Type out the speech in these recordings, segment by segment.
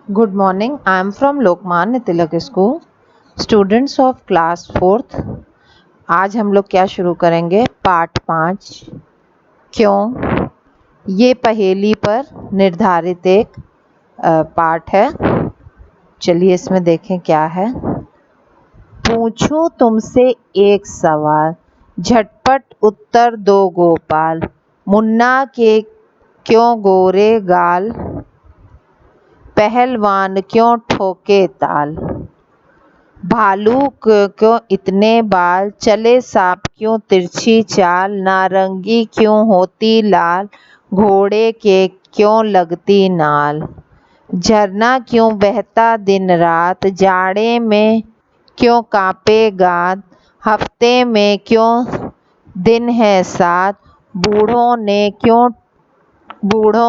Good morning. I am from Lokmanya Tilak School. Students of class 4th. आज हम लोग क्या शुरू करेंगे? पाठ 5 क्यों? ये पहेली पर निर्धारित एक पाठ है। चलिए इसमें देखें क्या है। पूछूं तुमसे एक सवाल, झटपट उत्तर दो गोपाल। मुन्ना के क्यों गोरे गाल, पहलवान क्यों ठोके ताल। भालू क्यों इतने बाल, चले सांप क्यों तिरछी चाल। नारंगी क्यों होती लाल, घोड़े के क्यों लगती नाल। झरना क्यों बहता दिन रात, जाड़े में क्यों कांपे गाद। हफ्ते में क्यों दिन है 7, बूढ़ों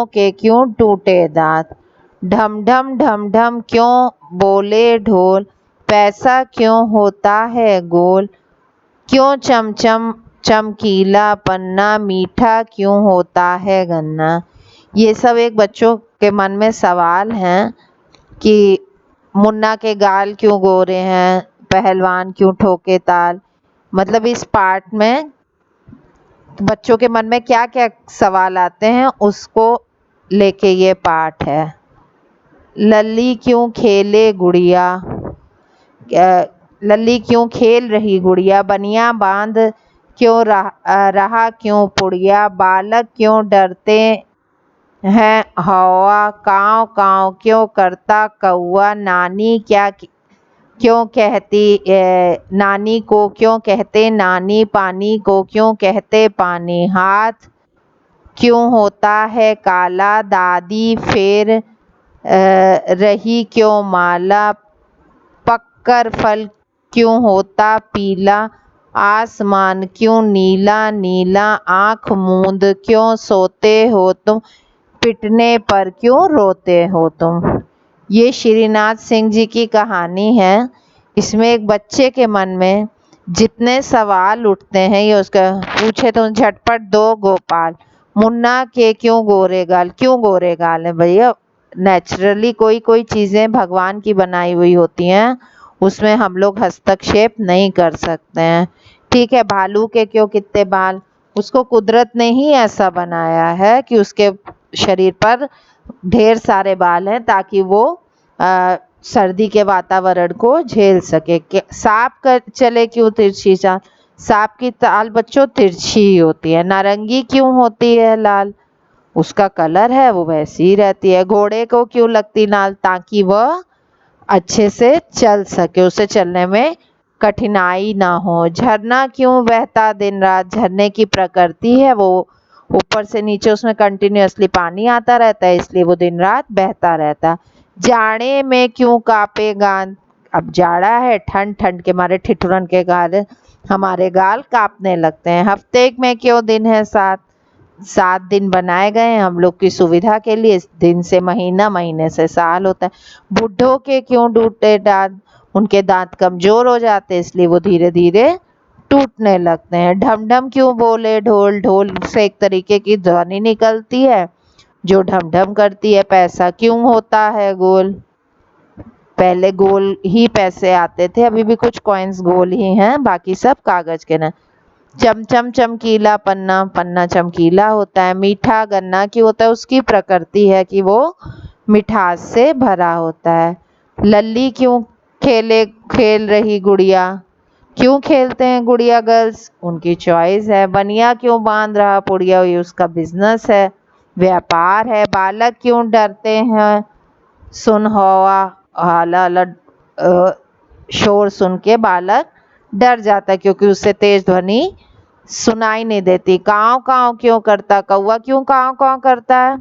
के क्यों टूटे दांत। ढम ढम ढम ढम क्यों बोले ढोल, पैसा क्यों होता है गोल। क्यों चमचम चमकीला पन्ना, मीठा क्यों होता है गन्ना। ये सब एक बच्चों के मन में सवाल हैं कि मुन्ना के गाल क्यों गोरे हैं, पहलवान क्यों ठोके ताल। मतलब इस पाठ में बच्चों के मन में क्या क्या सवाल आते हैं उसको लेके ये पाठ है। लल्ली क्यों खेले गुड़िया, लल्ली क्यों खेल रही गुड़िया। बनिया बांध क्यों रहा क्यों पुड़िया। बालक क्यों डरते हैं हवा, काँव काँव क्यों करता कौआ। नानी को क्यों कहते नानी, पानी को क्यों कहते पानी। हाथ क्यों होता है काला, दादी फेर रही क्यों माला। पक्कर फल क्यों होता पीला, आसमान क्यों नीला नीला। आँख मूंद क्यों सोते हो तुम, पिटने पर क्यों रोते हो तुम। ये श्रीनाथ सिंह जी की कहानी है। इसमें एक बच्चे के मन में जितने सवाल उठते हैं ये उसका पूछे तो झटपट दो गोपाल। मुन्ना के क्यों गोरे गाल, क्यों गोरे गाल है भैया। नेचुरली कोई कोई चीज़ें भगवान की बनाई हुई होती हैं, उसमें हम लोग हस्तक्षेप नहीं कर सकते हैं। ठीक है, भालू के क्यों कितने बाल, उसको कुदरत ने ही ऐसा बनाया है कि उसके शरीर पर ढेर सारे बाल हैं ताकि वो सर्दी के वातावरण को झेल सके। सांप का चले क्यों तिरछी चाल, सांप की चाल बच्चों तिरछी ही होती है। नारंगी क्यों होती है लाल, उसका कलर है वो वैसी ही रहती है। घोड़े को क्यों लगती नाल, ताकि वह अच्छे से चल सके, उसे चलने में कठिनाई ना हो। झरना क्यों बहता दिन रात, झरने की प्रकृति है वो ऊपर से नीचे उसमें कंटिन्यूअसली पानी आता रहता है इसलिए वो दिन रात बहता रहता है। जाड़े में क्यों कांपे गाल, अब जाड़ा है, ठंड ठंड के मारे ठिठुरन के कारण हमारे गाल कांपने लगते हैं। हफ्ते में क्यों दिन है 7 दिन बनाए गए हैं हम लोग की सुविधा के लिए। दिन से महीना, महीने से साल होता है। बुढ़ों के क्यों टूटे दांत, उनके दांत कमजोर हो जाते हैं इसलिए वो धीरे धीरे टूटने लगते हैं। ढम ढम क्यों बोले ढोल, ढोल से एक तरीके की ध्वनि निकलती है जो ढम ढम करती है। पैसा क्यों होता है गोल, पहले गोल ही पैसे आते थे, अभी भी कुछ कॉइन्स गोल ही हैं, बाकी सब कागज के ना। चमचम चमकीला पन्ना, पन्ना चमकीला होता है। मीठा गन्ना क्यों होता है, उसकी प्रकृति है कि वो मिठास से भरा होता है। लल्ली क्यों खेल रही गुड़िया, क्यों खेलते हैं गुड़िया गर्ल्स, उनकी चॉइस है। बनिया क्यों बांध रहा पुड़िया, ये उसका बिजनेस है, व्यापार है। बालक क्यों डरते हैं सुन हवा, हाला शोर सुन के बालक डर जाता है क्योंकि उससे तेज ध्वनि सुनाई नहीं देती। काँव काँव क्यों करता कौवा, क्यों काँव काँव करता है,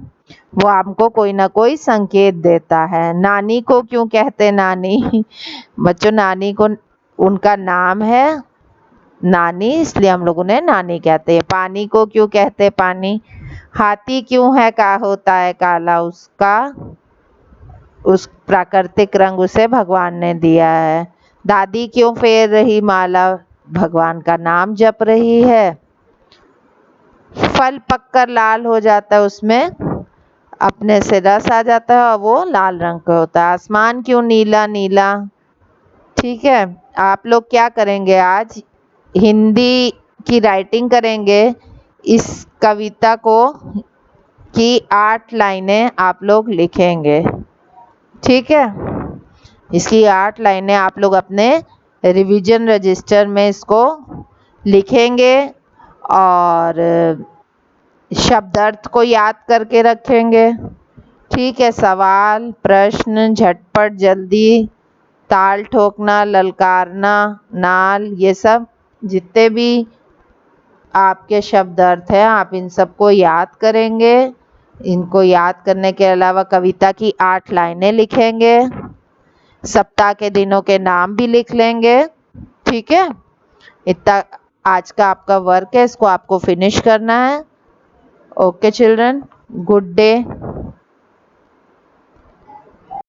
वो हमको कोई ना कोई संकेत देता है। नानी को क्यों कहते नानी, बच्चों नानी को उनका नाम है नानी इसलिए हम लोग उन्हें नानी कहते हैं। पानी को क्यों कहते पानी। हाथी क्यों है का होता है काला, उस प्राकृतिक रंग उसे भगवान ने दिया है। दादी क्यों फेर रही माला, भगवान का नाम जप रही है। फल पककर लाल हो जाता है उसमें अपने से रस आ जाता है और वो लाल रंग का होता है। आसमान क्यों नीला नीला। ठीक है, आप लोग क्या करेंगे, आज हिंदी की राइटिंग करेंगे। इस कविता को की 8 लाइनें आप लोग लिखेंगे। ठीक है, इसकी 8 लाइनें आप लोग अपने रिवीजन रजिस्टर में इसको लिखेंगे और शब्दार्थ को याद करके रखेंगे। ठीक है, सवाल, प्रश्न, झटपट, जल्दी, ताल ठोकना, ललकारना, नाल, ये सब जितने भी आपके शब्दार्थ हैं आप इन सबको याद करेंगे। इनको याद करने के अलावा कविता की 8 लाइनें लिखेंगे। सप्ताह के दिनों के नाम भी लिख लेंगे। ठीक है, इतना आज का आपका वर्क है, इसको आपको फिनिश करना है। Okay children, good day.